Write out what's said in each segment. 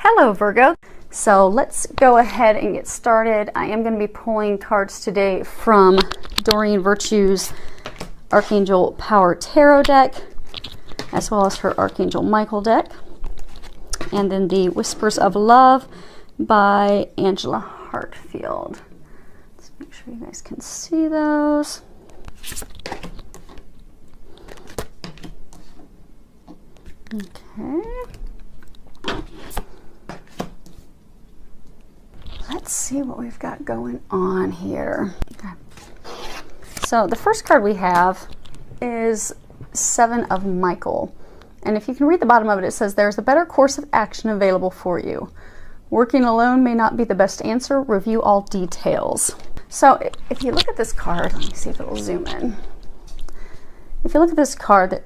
Hello Virgo. So let's go ahead and get started. I am going to be pulling cards today from Doreen Virtue's Archangel Power Tarot deck, as well as her Archangel Michael deck, and then the Whispers of Love by Angela Hartfield. Let's make sure you guys can see those. Okay. Let's see what we've got going on here. Okay. So the first card we have is Seven of Michael. And if you can read the bottom of it, it says, there's a better course of action available for you. Working alone may not be the best answer. Review all details. So if you look at this card, let me see if it will zoom in. If you look at this card,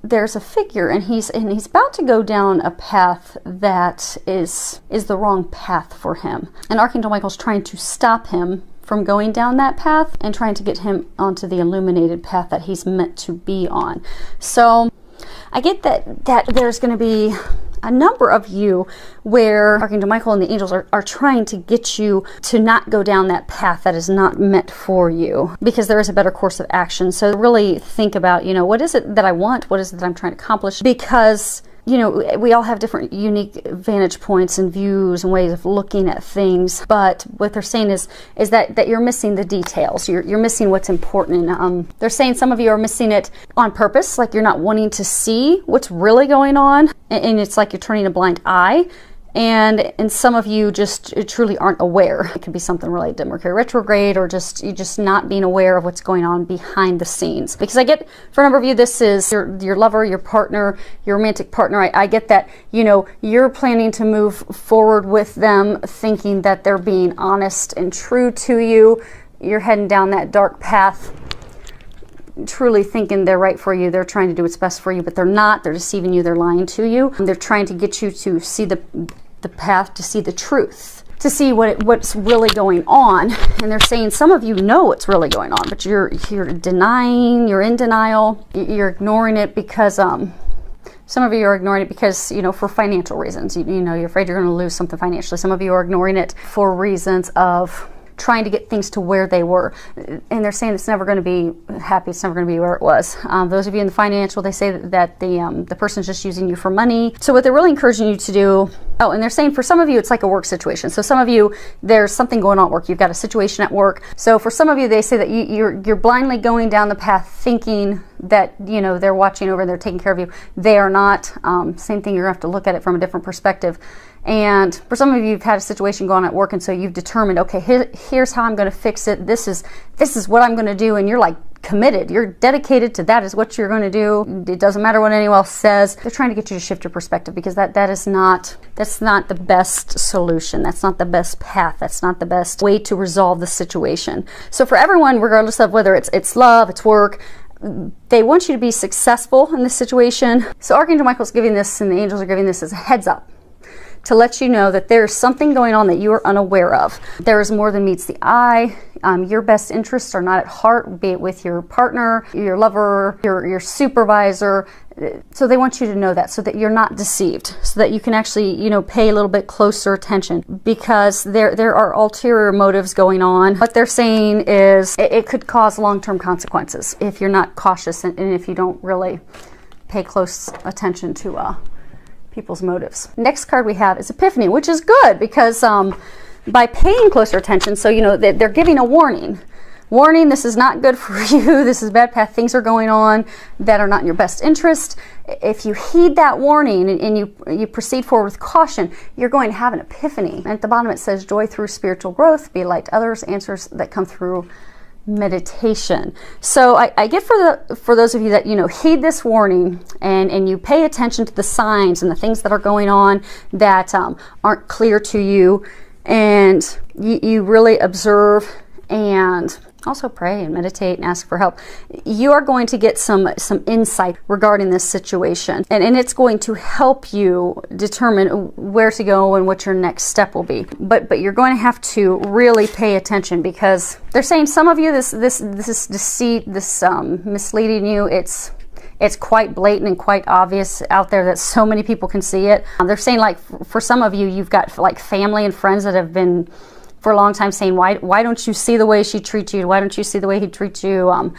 there's a figure, and he's about to go down a path that is the wrong path for him. And Archangel Michael's trying to stop him from going down that path and trying to get him onto the illuminated path that he's meant to be on. So I get that there's going to be a number of you where Archangel Michael and the angels are trying to get you to not go down that path that is not meant for you, because there is a better course of action. So really think about, what is it that I want? What is it that I'm trying to accomplish? Because we all have different unique vantage points and views and ways of looking at things, but what they're saying is that you're missing the details. You're missing what's important. They're saying some of you are missing it on purpose, like you're not wanting to see what's really going on, and it's like you're turning a blind eye. And some of you just truly aren't aware. It could be something related to Mercury retrograde, or you just not being aware of what's going on behind the scenes. Because I get, for a number of you, this is your lover, your partner, your romantic partner. I get that, you're planning to move forward with them, thinking that they're being honest and true to you. You're heading down that dark path, truly thinking they're right for you. They're trying to do what's best for you, but they're not. They're deceiving you. They're lying to you. They're trying to get you to see the path, to see the truth, to see what's really going on. And they're saying some of you know what's really going on, but you're denying. You're in denial. You're ignoring it because some of you are ignoring it because for financial reasons. You're afraid you're going to lose something financially. Some of you are ignoring it for reasons of trying to get things to where they were, and they're saying it's never going to be happy. It's never going to be where it was. Those of you in the financial, they say that the person's just using you for money. So what they're really encouraging you to do, and they're saying for some of you it's like a work situation. So some of you, there's something going on at work. You've got a situation at work. So for some of you, they say that you're blindly going down the path thinking that they're watching over and they're taking care of you. They are not. Same thing. You're gonna have to look at it from a different perspective. And for some of you, you've had a situation going on at work, and so you've determined, okay, here's how I'm going to fix it. This is what I'm going to do, and you're like committed. You're dedicated to that is what you're going to do. It doesn't matter what anyone else says. They're trying to get you to shift your perspective, because that's not the best solution. That's not the best path. That's not the best way to resolve the situation. So for everyone, regardless of whether it's love, it's work, they want you to be successful in this situation. So Archangel Michael's giving this, and the angels are giving this as a heads up, to let you know that there's something going on that you are unaware of. There is more than meets the eye. Your best interests are not at heart, be it with your partner, your lover, your supervisor. So they want you to know that, so that you're not deceived, so that you can actually, pay a little bit closer attention, because there are ulterior motives going on. What they're saying is it could cause long-term consequences if you're not cautious and if you don't really pay close attention to people's motives. Next card we have is Epiphany, which is good, because by paying closer attention, so they're giving a warning. Warning, this is not good for you. This is a bad path. Things are going on that are not in your best interest. If you heed that warning and you proceed forward with caution, you're going to have an epiphany. And at the bottom it says, joy through spiritual growth, be light to others, answers that come through meditation. So I get for those of you that heed this warning and you pay attention to the signs and the things that are going on that aren't clear to you, and you really observe and also pray and meditate and ask for help, you are going to get some insight regarding this situation, and it's going to help you determine where to go and what your next step will be. But you're going to have to really pay attention, because they're saying some of you, this is deceit, this misleading you, It's quite blatant and quite obvious out there that so many people can see it. They're saying, like, for some of you, you've got like family and friends that have been for a long time saying, why don't you see the way she treats you? Why don't you see the way he treats you?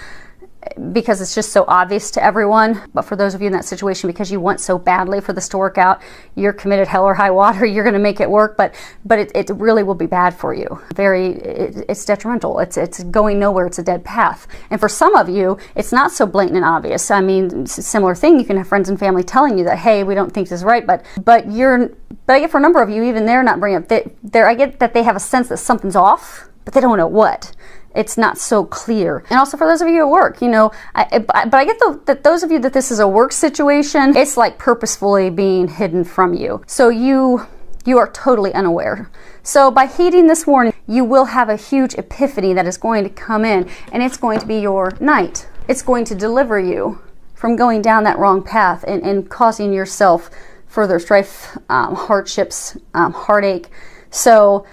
Because it's just so obvious to everyone. But for those of you in that situation, because you want so badly for this to work out, you're committed hell or high water, you're going to make it work, but it really will be bad for you. It's detrimental. It's going nowhere. It's a dead path. And for some of you, it's not so blatant and obvious. I mean, it's a similar thing. You can have friends and family telling you that, hey, we don't think this is right, but I get for a number of you, even they're not bringing up, I get that they have a sense that something's off, but they don't know what. It's not so clear. And also for those of you at work, you know, but I get that those of you that this is a work situation, it's like purposefully being hidden from you. So you are totally unaware. So by heeding this warning, you will have a huge epiphany that is going to come in, and it's going to be your night. It's going to deliver you from going down that wrong path and causing yourself further strife, hardships, heartache. So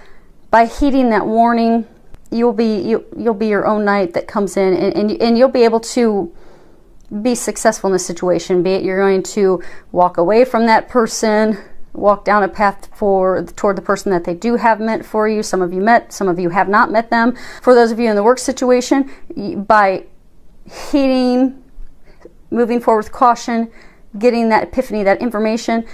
by heeding that warning, you'll be your own knight that comes in, and you'll be able to be successful in this situation. Be it you're going to walk away from that person, walk down a path toward the person that they do have meant for you. Some of you met, some of you have not met them. For those of you in the work situation, by heeding, moving forward with caution, getting that epiphany, that information,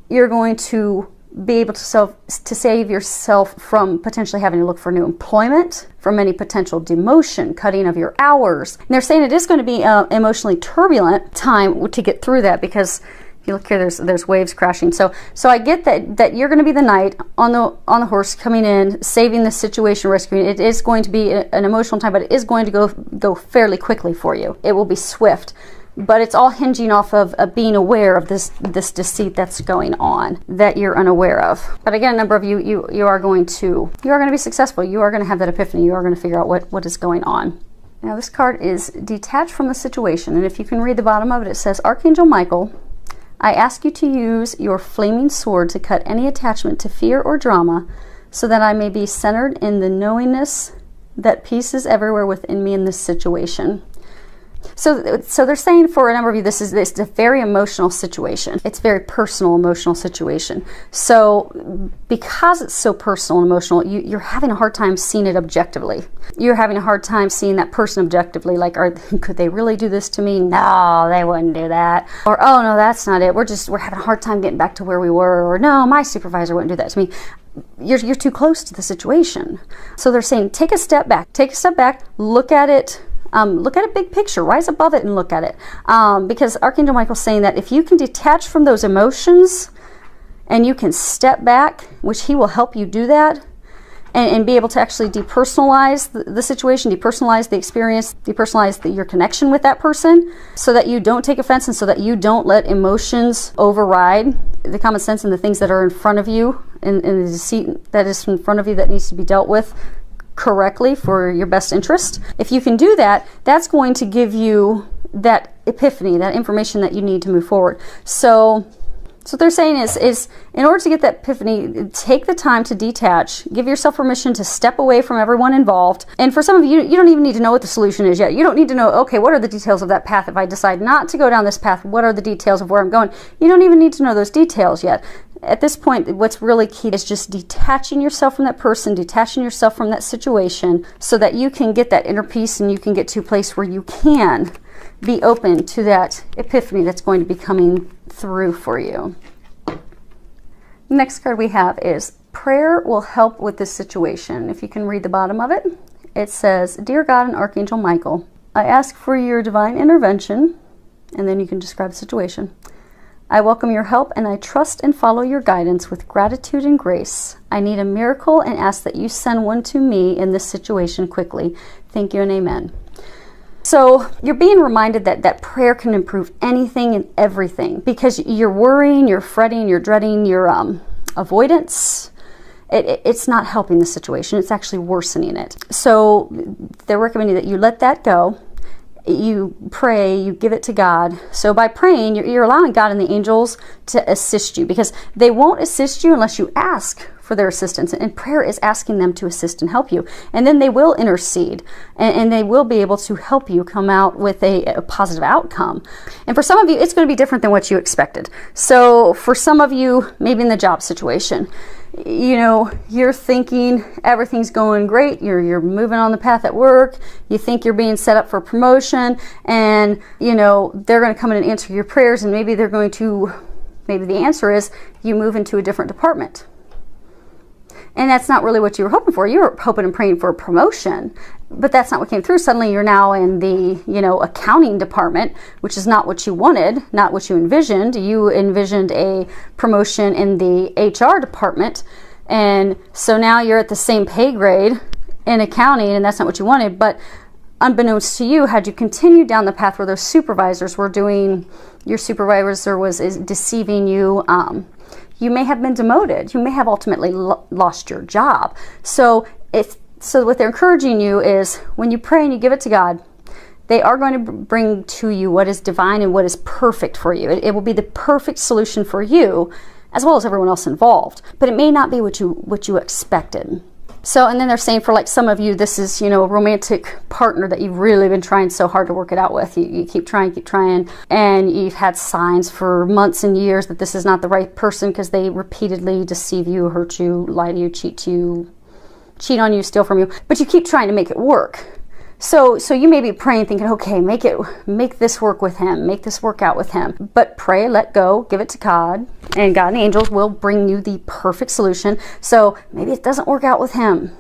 you're going to be able to save yourself from potentially having to look for new employment, from any potential demotion, cutting of your hours. And they're saying it is going to be an emotionally turbulent time to get through that, because if you look here, there's waves crashing. So I get that you're going to be the knight on the horse coming in, saving the situation, rescuing. It is going to be an emotional time, but it is going to go fairly quickly for you. It will be swift. But it's all hinging off of being aware of this deceit that's going on that you're unaware of. But again, a number of you are going to be successful. You are going to have that epiphany. You are going to figure out what is going on. Now this card is detached from the situation, and if you can read the bottom of it, it says, Archangel Michael, I ask you to use your flaming sword to cut any attachment to fear or drama, so that I may be centered in the knowingness that peace is everywhere within me in this situation. So they're saying for a number of you, this is a very emotional situation. It's a very personal, emotional situation. So because it's so personal and emotional, you're having a hard time seeing it objectively. You're having a hard time seeing that person objectively. Like, could they really do this to me? No, they wouldn't do that. Or, oh no, that's not it. We're having a hard time getting back to where we were. Or, no, my supervisor wouldn't do that to me. You're too close to the situation. So they're saying, take a step back. Take a step back. Look at it. Look at a big picture, rise above it and look at it. Because Archangel Michael's saying that if you can detach from those emotions and you can step back, which he will help you do that, and be able to actually depersonalize the situation, depersonalize the experience, depersonalize your connection with that person, so that you don't take offense and so that you don't let emotions override the common sense and the things that are in front of you and the deceit that is in front of you that needs to be dealt with correctly for your best interest. If you can do that, that's going to give you that epiphany, that information that you need to move forward. So what they're saying is in order to get that epiphany, take the time to detach, give yourself permission to step away from everyone involved. And for some of you, you don't even need to know what the solution is yet. You don't need to know, okay, what are the details of that path? If I decide not to go down this path, what are the details of where I'm going? You don't even need to know those details yet. At this point, what's really key is just detaching yourself from that person, detaching yourself from that situation, so that you can get that inner peace and you can get to a place where you can be open to that epiphany that's going to be coming through for you. Next card we have is prayer will help with this situation. If you can read the bottom of it, it says, Dear God and Archangel Michael, I ask for your divine intervention, and then you can describe the situation. I welcome your help and I trust and follow your guidance with gratitude and grace. I need a miracle and ask that you send one to me in this situation quickly. Thank you and amen. So you're being reminded that prayer can improve anything and everything, because you're worrying, you're fretting, you're dreading, your avoidance. It's not helping the situation. It's actually worsening it. So they're recommending that you let that go. You pray, you give it to God. So by praying, you're allowing God and the angels to assist you, because they won't assist you unless you ask for their assistance. And prayer is asking them to assist and help you. And then they will intercede, and they will be able to help you come out with a positive outcome. And for some of you, it's going to be different than what you expected. So for some of you, maybe in the job situation, you know, you're thinking everything's going great, you're moving on the path at work, you think you're being set up for promotion, and you know, they're going to come in and answer your prayers, and maybe the answer is you move into a different department. And that's not really what you were hoping for. You were hoping and praying for a promotion, but that's not what came through. Suddenly you're now in the, you know, accounting department, which is not what you wanted, not what you envisioned. You envisioned a promotion in the HR department. And so now you're at the same pay grade in accounting, and that's not what you wanted. But unbeknownst to you, had you continued down the path where those supervisors were doing, your supervisor was deceiving you, you may have been demoted. You may have ultimately lost your job. So what they're encouraging you is, when you pray and you give it to God, they are going to bring to you what is divine and what is perfect for you. It will be the perfect solution for you, as well as everyone else involved. But it may not be what you expected. So, and then they're saying for like some of you, this is, you know, a romantic partner that you've really been trying so hard to work it out with. You keep trying, and you've had signs for months and years that this is not the right person because they repeatedly deceive you, hurt you, lie to you, cheat on you, steal from you. But you keep trying to make it work. So you may be praying, thinking, okay, make this work with him, make this work out with him. But pray, let go, give it to God, and God and angels will bring you the perfect solution. So maybe it doesn't work out with him.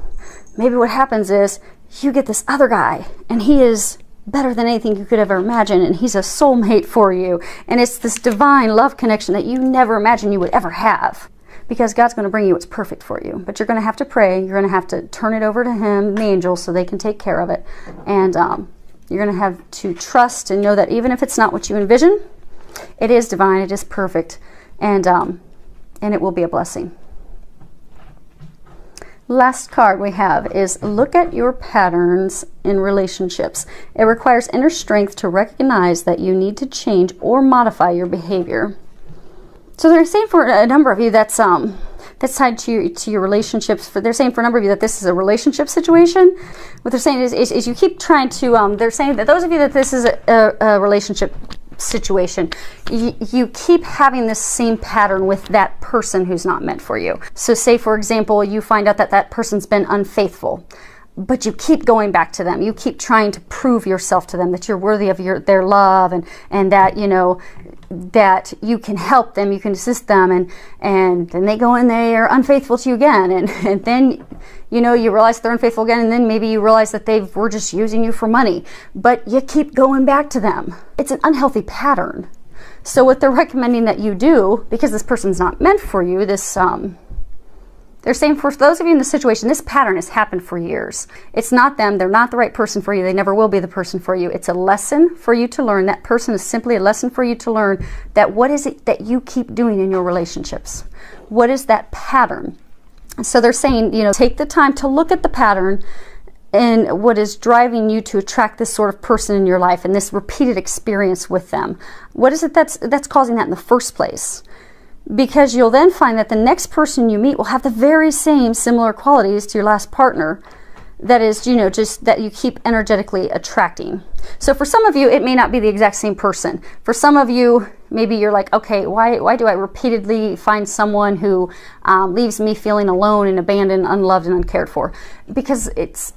Maybe what happens is you get this other guy, and he is better than anything you could ever imagine, and he's a soulmate for you. And it's this divine love connection that you never imagined you would ever have. Because God's going to bring you what's perfect for you. But you're going to have to pray. You're going to have to turn it over to him, the angels, so they can take care of it. And you're going to have to trust and know that even if it's not what you envision, it is divine, it is perfect, and it will be a blessing. Last card we have is look at your patterns in relationships. It requires inner strength to recognize that you need to change or modify your behavior. So they're saying for a number of you that's tied to your relationships. They're saying for a number of you that this is a relationship situation. What they're saying is you keep trying to. They're saying that those of you that this is a relationship situation, you keep having this same pattern with that person who's not meant for you. So say for example, you find out that that person's been unfaithful, but you keep going back to them. You keep trying to prove yourself to them that you're worthy of their love, and that, you know, that you can help them, you can assist them, and then they go and they are unfaithful to you again, and then, you know, you realize they're unfaithful again, and then maybe you realize that they were just using you for money, but you keep going back to them. It's an unhealthy pattern. So what they're recommending that you do, because this person's not meant for you, they're saying for those of you in this situation, this pattern has happened for years. It's not them. They're not the right person for you. They never will be the person for you. It's a lesson for you to learn. That person is simply a lesson for you to learn that what is it that you keep doing in your relationships? What is that pattern? So they're saying, you know, take the time to look at the pattern and what is driving you to attract this sort of person in your life and this repeated experience with them. What is it that's causing that in the first place? Because you'll then find that the next person you meet will have the very same similar qualities to your last partner. That is, you know, just that you keep energetically attracting. So for some of you, it may not be the exact same person. For some of you, maybe you're like, okay, why do I repeatedly find someone who leaves me feeling alone and abandoned, unloved, and uncared for? Because it's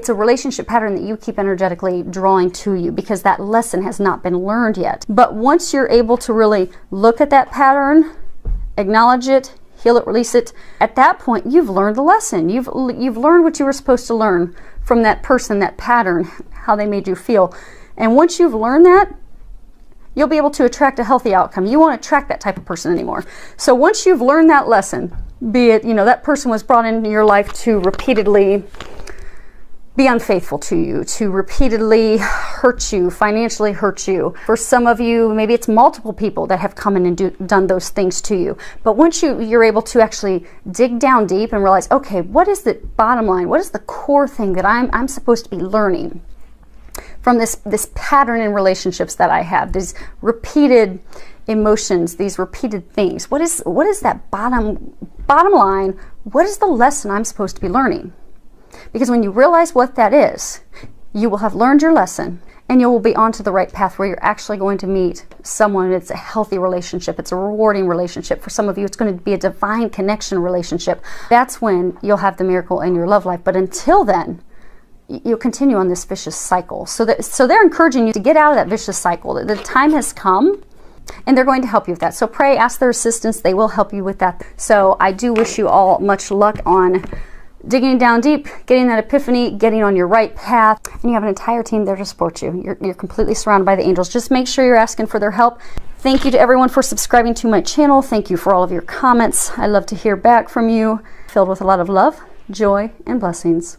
a relationship pattern that you keep energetically drawing to you, because that lesson has not been learned yet. But once you're able to really look at that pattern, acknowledge it, heal it, release it, at that point you've learned the lesson. You've learned what you were supposed to learn from that person, that pattern, how they made you feel. And once you've learned that, you'll be able to attract a healthy outcome. You won't attract that type of person anymore. So once you've learned that lesson, be it, you know, that person was brought into your life to repeatedly be unfaithful to you, to repeatedly hurt you, financially hurt you. For some of you, maybe it's multiple people that have come in and done those things to you. But once you're able to actually dig down deep and realize, okay, what is the bottom line? What is the core thing that I'm supposed to be learning from this pattern in relationships that I have, these repeated emotions, these repeated things. What is that bottom line? What is the lesson I'm supposed to be learning? Because when you realize what that is, you will have learned your lesson, and you will be onto the right path where you're actually going to meet someone. It's a healthy relationship. It's a rewarding relationship. For some of you, it's going to be a divine connection relationship. That's when you'll have the miracle in your love life. But until then, you'll continue on this vicious cycle. So they're encouraging you to get out of that vicious cycle. The time has come, and they're going to help you with that. So pray, ask their assistance. They will help you with that. So I do wish you all much luck on digging down deep, getting that epiphany, getting on your right path, and you have an entire team there to support you. You're completely surrounded by the angels. Just make sure you're asking for their help. Thank you to everyone for subscribing to my channel. Thank you for all of your comments. I love to hear back from you. Filled with a lot of love, joy, and blessings.